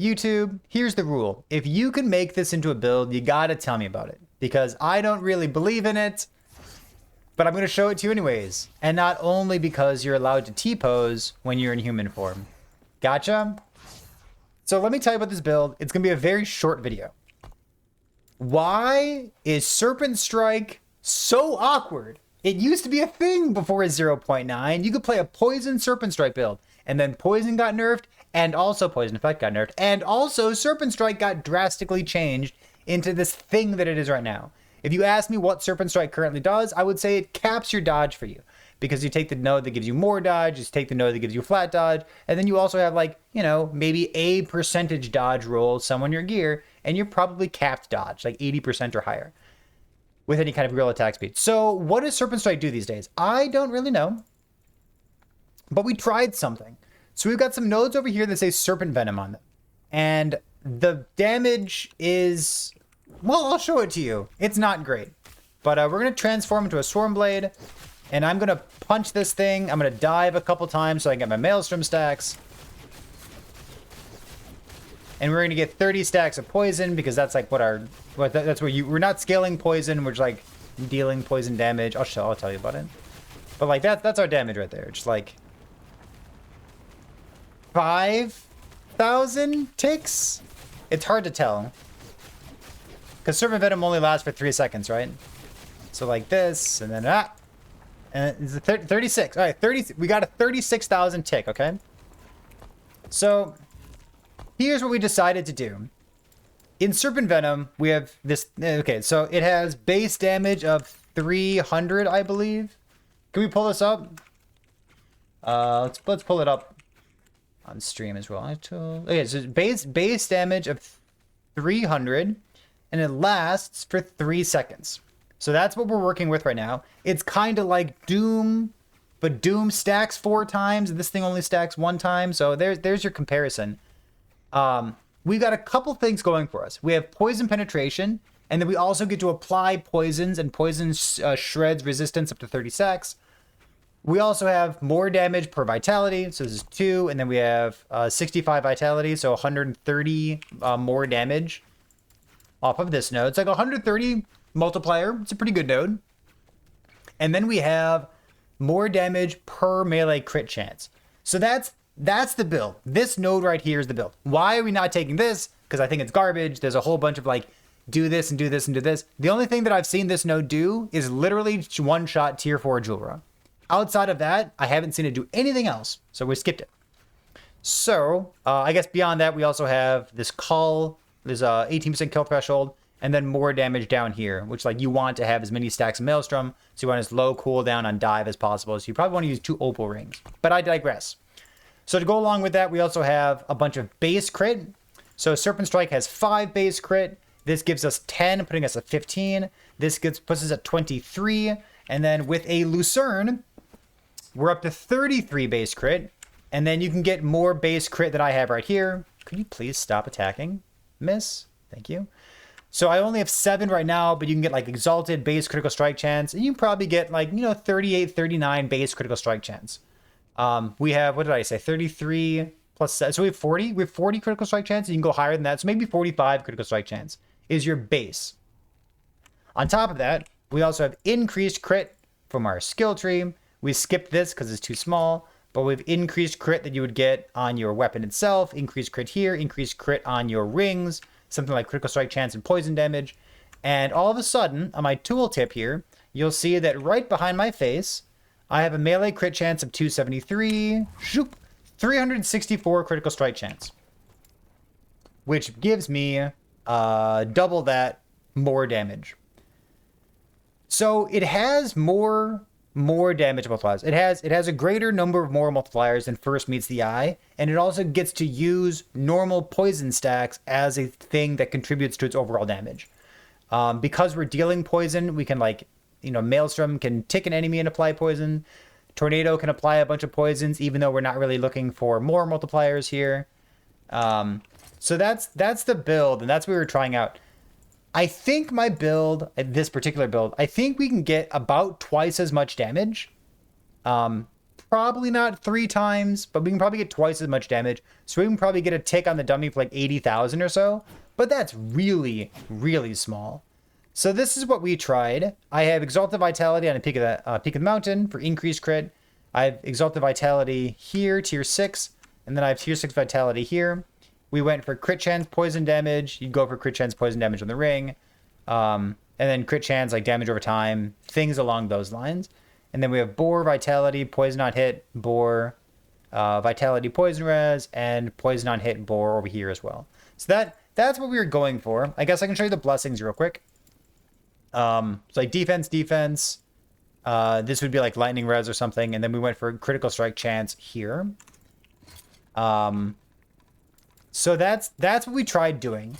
YouTube, here's the rule. If you can make this into a build, you gotta tell me about it. Because I don't really believe in it, but I'm gonna show it to you anyways. And not only because you're allowed to T-pose when you're in human form. Gotcha? So let me tell you about this build. It's gonna be a very short video. Why is Serpent Strike so awkward? It used to be a thing before 0.9. You could play a Poison Serpent Strike build, and then Poison got nerfed, and also Poison Effect got nerfed, and also Serpent Strike got drastically changed into this thing that it is right now. If you ask me what Serpent Strike currently does, I would say it caps your dodge for you. Because you take the node that gives you more dodge, you take the node that gives you flat dodge, and then you also have like, you know, maybe a percentage dodge roll some on your gear, and you're probably capped dodge, like 80% or higher, with any kind of real attack speed. So what does Serpent Strike do these days? I don't really know, but we tried something. So we've got some nodes over here that say Serpent Venom on them, and the damage is, well, I'll show it to you. It's not great, but we're going to transform into a Swarm Blade. And I'm going to punch this thing. I'm going to dive a couple times so I can get my Maelstrom stacks. And we're going to get 30 stacks of poison because that's like we're not scaling poison. We're just like dealing poison damage. I'll tell you about it. But like that's our damage right there. Just like 5,000 ticks. It's hard to tell. Because Serpent Venom only lasts for 3 seconds, right? So like this, and then and it's a 36. All right, 30. We got a 36,000 tick, okay? So here's what we decided to do. In Serpent Venom, we have this. Okay, so it has base damage of 300, I believe. Can we pull this up? Let's pull it up on stream as well. Okay, so base damage of 300, and it lasts for 3 seconds. So that's what we're working with right now. It's kind of like Doom, but Doom stacks 4 times, and this thing only stacks 1 time. So there's your comparison. We've got a couple things going for us. We have poison penetration, and then we also get to apply poisons, and poison shreds resistance up to 30 seconds. We also have more damage per vitality, so this is 2, and then we have 65 vitality, so 130 more damage off of this node. It's like 130 multiplier. It's a pretty good node. And then we have more damage per melee crit chance. So that's the build. This node right here is the build. Why are we not taking this? Because I think it's garbage. There's a whole bunch of like, do this and do this and do this. The only thing that I've seen this node do is literally one-shot tier 4 Julra. Outside of that, I haven't seen it do anything else. So we skipped it. So I guess beyond that, we also have this call. There's a 18% kill threshold. And then more damage down here, which like you want to have as many stacks of Maelstrom, so you want as low cooldown on dive as possible. So you probably want to use 2 opal rings, but I digress. So to go along with that, we also have a bunch of base crit. So Serpent Strike has 5 base crit. This gives us 10, putting us at 15. This puts us at 23. And then with a Lucerne, we're up to 33 base crit. And then you can get more base crit that I have right here. Could you please stop attacking, miss? Thank you. So I only have 7 right now, but you can get like Exalted base critical strike chance, and you can probably get like, 38, 39 base critical strike chance. We have, what did I say? 33 plus 7. So we have 40. We have 40 critical strike chance. You can go higher than that. So maybe 45 critical strike chance is your base. On top of that, we also have increased crit from our skill tree. We skipped this because it's too small, but we've increased crit that you would get on your weapon itself, increased crit here, increased crit on your rings, something like critical strike chance and poison damage. And all of a sudden, on my tooltip here, you'll see that right behind my face, I have a melee crit chance of 273, 364 critical strike chance, which gives me double that more damage. So it has more damage multipliers. It has a greater number of more multipliers than first meets the eye, and it also gets to use normal poison stacks as a thing that contributes to its overall damage. Because we're dealing poison, we can like, Maelstrom can tick an enemy and apply poison. Tornado can apply a bunch of poisons, even though we're not really looking for more multipliers here. So that's the build, and that's what we were trying out. I think my build, this particular build, I think we can get about twice as much damage. probably not 3 times, but we can probably get twice as much damage. So we can probably get a tick on the dummy for like 80,000 or so. But that's really, really small. So this is what we tried. I have Exalted Vitality on a peak of the mountain for increased crit. I have Exalted Vitality here, tier 6. And then I have tier 6 Vitality here. We went for crit chance, poison damage. You'd go for crit chance, poison damage on the ring. And then crit chance, like damage over time. Things along those lines. And then we have Boar, Vitality, Poison on Hit, Boar, Vitality, Poison Res, and Poison on Hit, Boar over here as well. So that's what we were going for. I guess I can show you the blessings real quick. So like defense. This would be like Lightning Res or something. And then we went for Critical Strike chance here. So that's what we tried doing.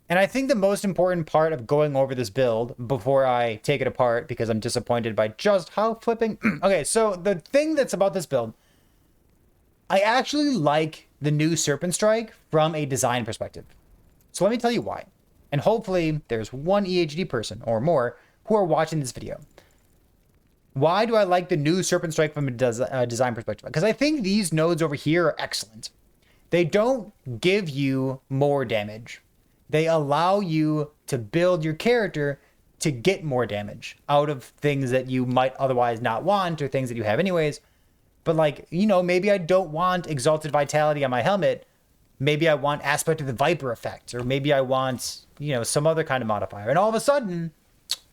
And I think the most important part of going over this build before I take it apart, because I'm disappointed by just how flipping... Okay, so the thing that's about this build, I actually like the new Serpent Strike from a design perspective. So let me tell you why. And hopefully there's one EHD person or more who are watching this video. Why do I like the new Serpent Strike from a design perspective? Because I think these nodes over here are excellent. They don't give you more damage. They allow you to build your character to get more damage out of things that you might otherwise not want or things that you have anyways. But like, you know, maybe I don't want Exalted Vitality on my helmet. Maybe I want Aspect of the Viper effect, or maybe I want, you know, some other kind of modifier. And all of a sudden,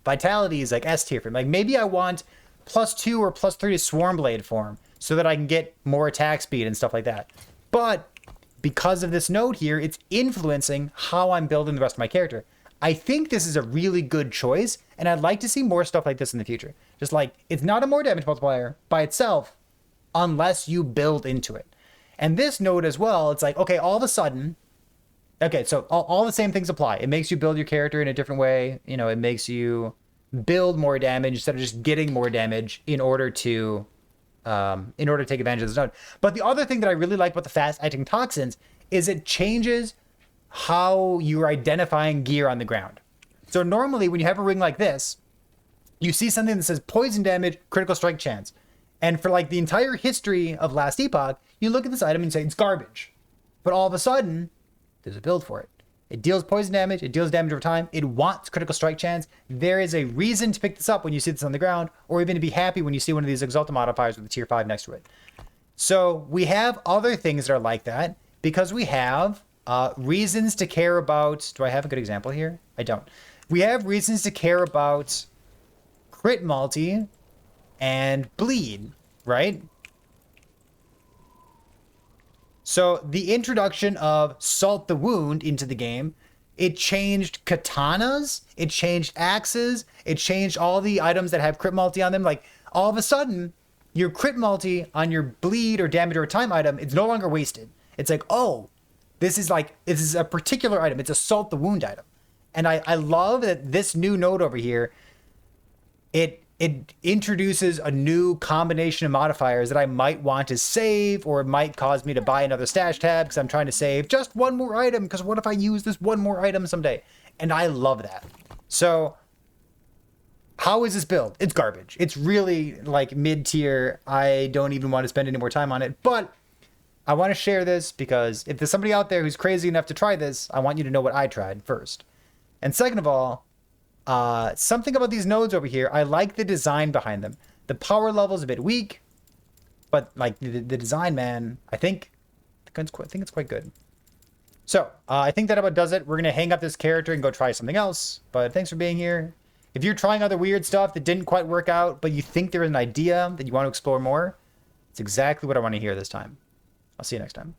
Vitality is like S tier for me. Like maybe I want +2 or +3 to Swarm Blade form so that I can get more attack speed and stuff like that. But because of this node here, it's influencing how I'm building the rest of my character. I think this is a really good choice, and I'd like to see more stuff like this in the future. Just like, it's not a more damage multiplier by itself unless you build into it. And this node as well, it's like, okay, all of a sudden, okay, so all the same things apply. It makes you build your character in a different way. You know, it makes you build more damage instead of just getting more damage in order to take advantage of this node. But the other thing that I really like about the fast acting toxins is it changes how you're identifying gear on the ground. So normally when you have a ring like this, you see something that says poison damage, critical strike chance. And for like the entire history of Last Epoch, you look at this item and say it's garbage. But all of a sudden, there's a build for it. It deals poison damage, it deals damage over time, it wants critical strike chance. There is a reason to pick this up when you see this on the ground, or even to be happy when you see one of these Exalted modifiers with a tier 5 next to it. So we have other things that are like that, because we have reasons to care about... Do I have a good example here? I don't. We have reasons to care about crit multi and bleed, right? So the introduction of Salt the Wound into the game, it changed katanas, it changed axes, it changed all the items that have crit multi on them. Like all of a sudden, your crit multi on your bleed or damage or time item, it's no longer wasted. It's like, oh, this is a particular item. It's a Salt the Wound item. And I love that this new node over here, it introduces a new combination of modifiers that I might want to save, or it might cause me to buy another stash tab because I'm trying to save just one more item, because what if I use this one more item someday? And I love that. So how is this build? It's garbage. It's really like mid-tier. I don't even want to spend any more time on it, but I want to share this because if there's somebody out there who's crazy enough to try this, I want you to know what I tried first. And second of all, something about these nodes over here, I like the design behind them. The power level is a bit weak, but like the design, man, I think it's quite good. So I think that about does it. We're gonna hang up this character and go try something else. But thanks for being here. If you're trying other weird stuff that didn't quite work out, but you think there is an idea that you want to explore more, it's exactly what I want to hear this time. I'll see you next time.